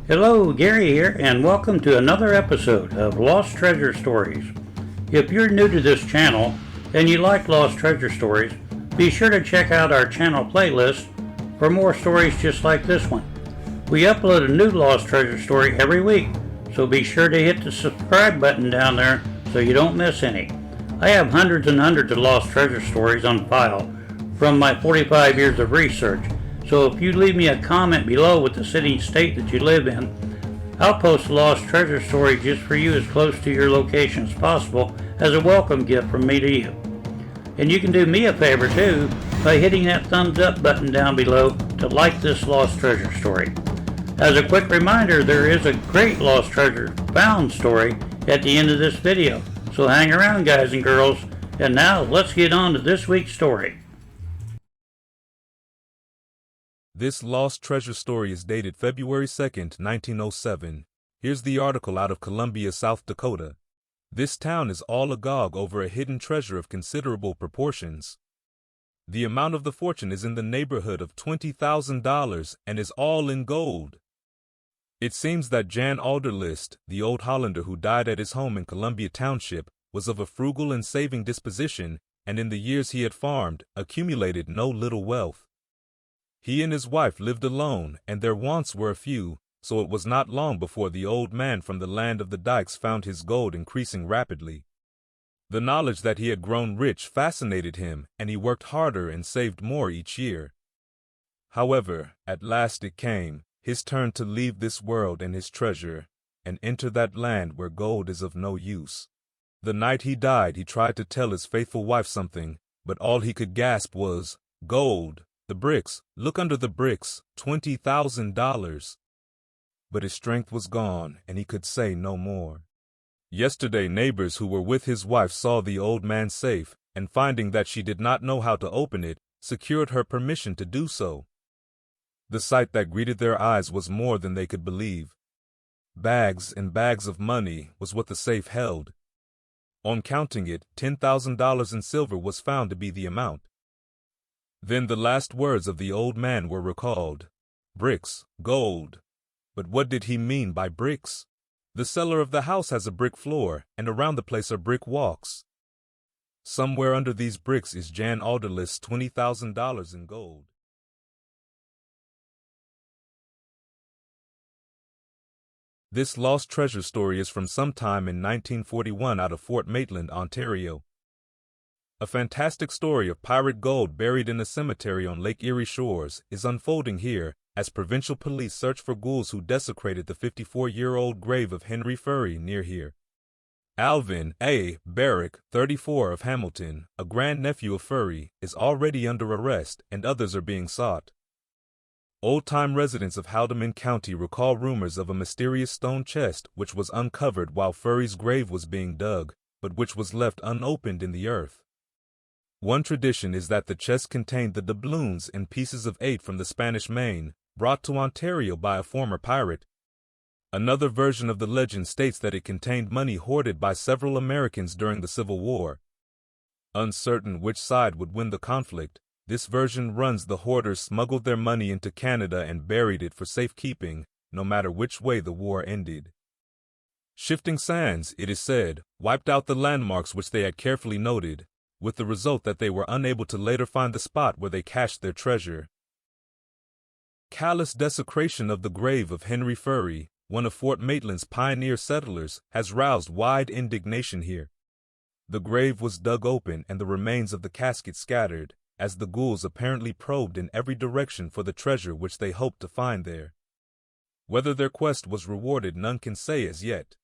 Hello, Gary here, and welcome to another episode of Lost Treasure Stories. If you're new to this channel and you like Lost Treasure Stories, be sure to check out our channel playlist for more stories just like this one. We upload a new Lost Treasure story every week, so be sure to hit the subscribe button down there so you don't miss any. I have hundreds and hundreds of Lost Treasure stories on file from my 45 years of research. So if you leave me a comment below with the city and state that you live in, I'll post a Lost Treasure story just for you as close to your location as possible as a welcome gift from me to you. And you can do me a favor too by hitting that thumbs up button down below to like this Lost Treasure story. As a quick reminder, there is a great Lost Treasure found story at the end of this video. So hang around, guys and girls, and now let's get on to this week's story. This Lost Treasure story is dated February 2nd, 1907. Here's the article out of Columbia, South Dakota. This town is all agog over a hidden treasure of considerable proportions. The amount of the fortune is in the neighborhood of $20,000 and is all in gold. It seems that Jan Alderliste, the old Hollander who died at his home in Columbia Township, was of a frugal and saving disposition, and in the years he had farmed, accumulated no little wealth. He and his wife lived alone, and their wants were few, so it was not long before the old man from the land of the dikes found his gold increasing rapidly. The knowledge that he had grown rich fascinated him, and he worked harder and saved more each year. However, at last it came, his turn to leave this world and his treasure, and enter that land where gold is of no use. The night he died, he tried to tell his faithful wife something, but all he could gasp was, "Gold! The bricks, look under the bricks, $20,000. But his strength was gone, and he could say no more. Yesterday neighbors who were with his wife saw the old man's safe, and finding that she did not know how to open it, secured her permission to do so. The sight that greeted their eyes was more than they could believe. Bags and bags of money was what the safe held. On counting it, $10,000 in silver was found to be the amount. Then the last words of the old man were recalled. Bricks, gold. But what did he mean by bricks? The cellar of the house has a brick floor, and around the place are brick walks. Somewhere under these bricks is Jan Alderliste's $20,000 in gold. This lost treasure story is from sometime in 1941 out of Fort Maitland, Ontario. A fantastic story of pirate gold buried in a cemetery on Lake Erie shores is unfolding here as provincial police search for ghouls who desecrated the 54-year-old grave of Henry Furry near here. Alvin A. Barrick, 34 of Hamilton, a grandnephew of Furry, is already under arrest and others are being sought. Old-time residents of Haldimand County recall rumors of a mysterious stone chest which was uncovered while Furry's grave was being dug, but which was left unopened in the earth. One tradition is that the chest contained the doubloons and pieces of 8 from the Spanish Main, brought to Ontario by a former pirate. Another version of the legend states that it contained money hoarded by several Americans during the Civil War. Uncertain which side would win the conflict, this version runs the hoarders smuggled their money into Canada and buried it for safekeeping, no matter which way the war ended. Shifting sands, it is said, wiped out the landmarks which they had carefully noted, with the result that they were unable to later find the spot where they cached their treasure. Callous desecration of the grave of Henry Furry, one of Fort Maitland's pioneer settlers, has roused wide indignation here. The grave was dug open and the remains of the casket scattered, as the ghouls apparently probed in every direction for the treasure which they hoped to find there. Whether their quest was rewarded none can say as yet.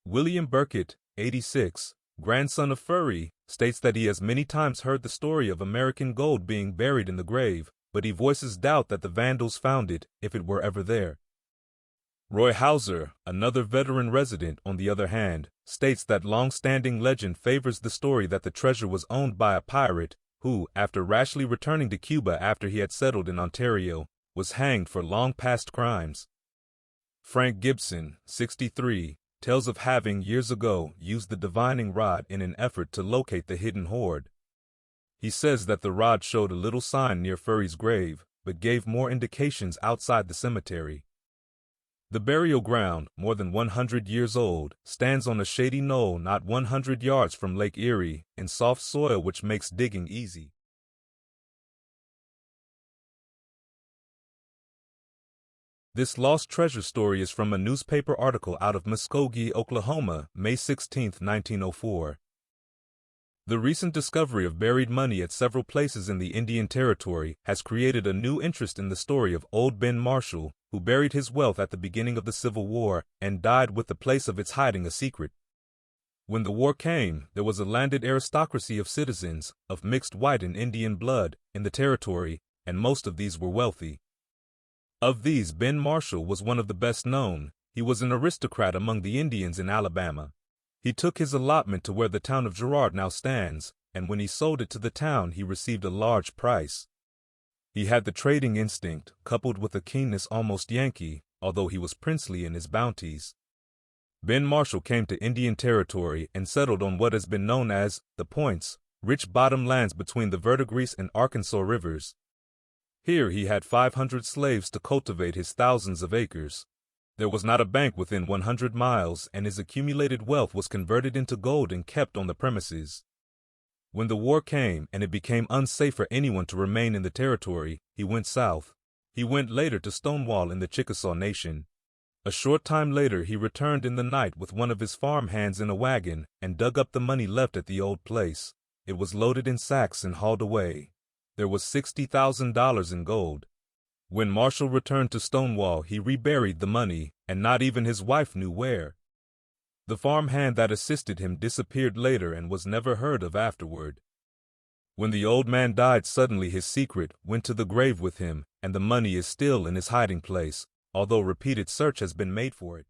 William Burkett, 86, grandson of Furry, states that he has many times heard the story of American gold being buried in the grave, but he voices doubt that the Vandals found it, if it were ever there. Roy Hauser, another veteran resident, on the other hand, states that long-standing legend favors the story that the treasure was owned by a pirate who, after rashly returning to Cuba after he had settled in Ontario, was hanged for long-past crimes. Frank Gibson, 63, tells of having, years ago, used the divining rod in an effort to locate the hidden hoard. He says that the rod showed a little sign near Furry's grave, but gave more indications outside the cemetery. The burial ground, more than 100 years old, stands on a shady knoll not 100 yards from Lake Erie, in soft soil which makes digging easy. This lost treasure story is from a newspaper article out of Muskogee, Oklahoma, May 16, 1904. The recent discovery of buried money at several places in the Indian Territory has created a new interest in the story of old Ben Marshall, who buried his wealth at the beginning of the Civil War and died with the place of its hiding a secret. When the war came, there was a landed aristocracy of citizens, of mixed white and Indian blood, in the territory, and most of these were wealthy. Of these, Ben Marshall was one of the best known. He was an aristocrat among the Indians in Alabama. He took his allotment to where the town of Girard now stands, and when he sold it to the town, he received a large price. He had the trading instinct, coupled with a keenness almost Yankee, although he was princely in his bounties. Ben Marshall came to Indian Territory and settled on what has been known as the Points, rich bottom lands between the Verdigris and Arkansas rivers. Here he had 500 slaves to cultivate his thousands of acres. There was not a bank within 100 miles, and his accumulated wealth was converted into gold and kept on the premises. When the war came and it became unsafe for anyone to remain in the territory, he went south. He went later to Stonewall in the Chickasaw Nation. A short time later he returned in the night with one of his farm hands in a wagon and dug up the money left at the old place. It was loaded in sacks and hauled away. There was $60,000 in gold. When Marshall returned to Stonewall, he reburied the money, and not even his wife knew where. The farm hand that assisted him disappeared later and was never heard of afterward. When the old man died suddenly, his secret went to the grave with him, and the money is still in his hiding place, although repeated search has been made for it.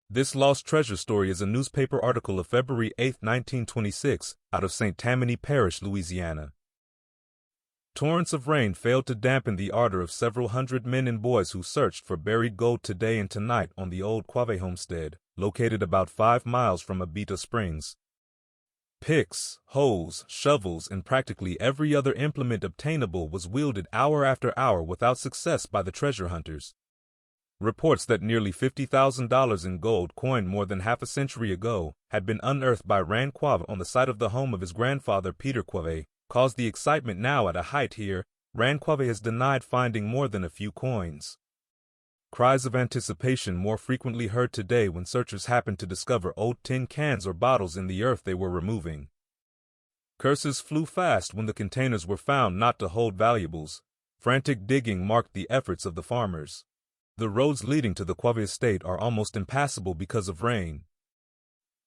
This lost treasure story is a newspaper article of February 8, 1926, out of St. Tammany Parish, Louisiana. Torrents of rain failed to dampen the ardor of several hundred men and boys who searched for buried gold today and tonight on the old Quave homestead, located about 5 miles from Abita Springs. Picks, hoes, shovels, and practically every other implement obtainable was wielded hour after hour without success by the treasure hunters. Reports that nearly $50,000 in gold coined more than half a century ago had been unearthed by Rand Quave on the site of the home of his grandfather Peter Quave caused the excitement now at a height here. Rand Quave has denied finding more than a few coins. Cries of anticipation more frequently heard today when searchers happen to discover old tin cans or bottles in the earth they were removing. Curses flew fast when the containers were found not to hold valuables. Frantic digging marked the efforts of the farmers. The roads leading to the Quave estate are almost impassable because of rain.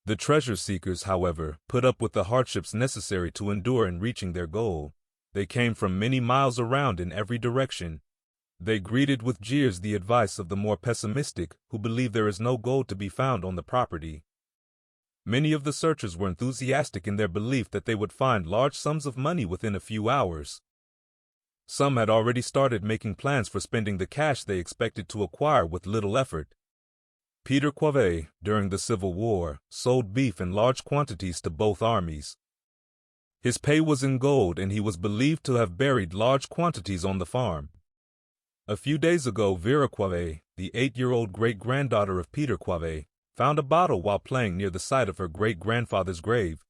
The treasure seekers, however, put up with the hardships necessary to endure in reaching their goal. They came from many miles around in every direction. They greeted with jeers the advice of the more pessimistic, who believe there is no gold to be found on the property. Many of the searchers were enthusiastic in their belief that they would find large sums of money within a few hours. Some had already started making plans for spending the cash they expected to acquire with little effort. Peter Quave, during the Civil War, sold beef in large quantities to both armies. His pay was in gold, and he was believed to have buried large quantities on the farm. A few days ago, Vera Quave, the 8-year-old great-granddaughter of Peter Quave, found a bottle while playing near the site of her great-grandfather's grave.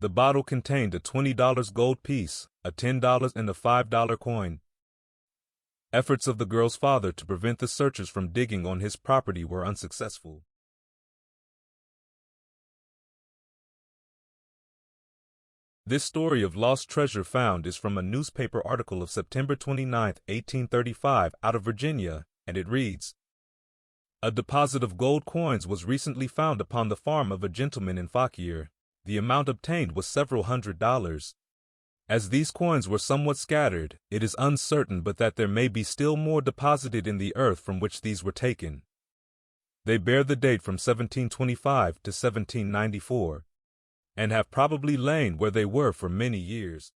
The bottle contained a $20 gold piece, a $10 and a $5 coin. Efforts of the girl's father to prevent the searchers from digging on his property were unsuccessful. This story of lost treasure found is from a newspaper article of September 29, 1835, out of Virginia, and it reads, "A deposit of gold coins was recently found upon the farm of a gentleman in Fauquier. The amount obtained was several $100s. As these coins were somewhat scattered, it is uncertain but that there may be still more deposited in the earth from which these were taken. They bear the date from 1725 to 1794, and have probably lain where they were for many years.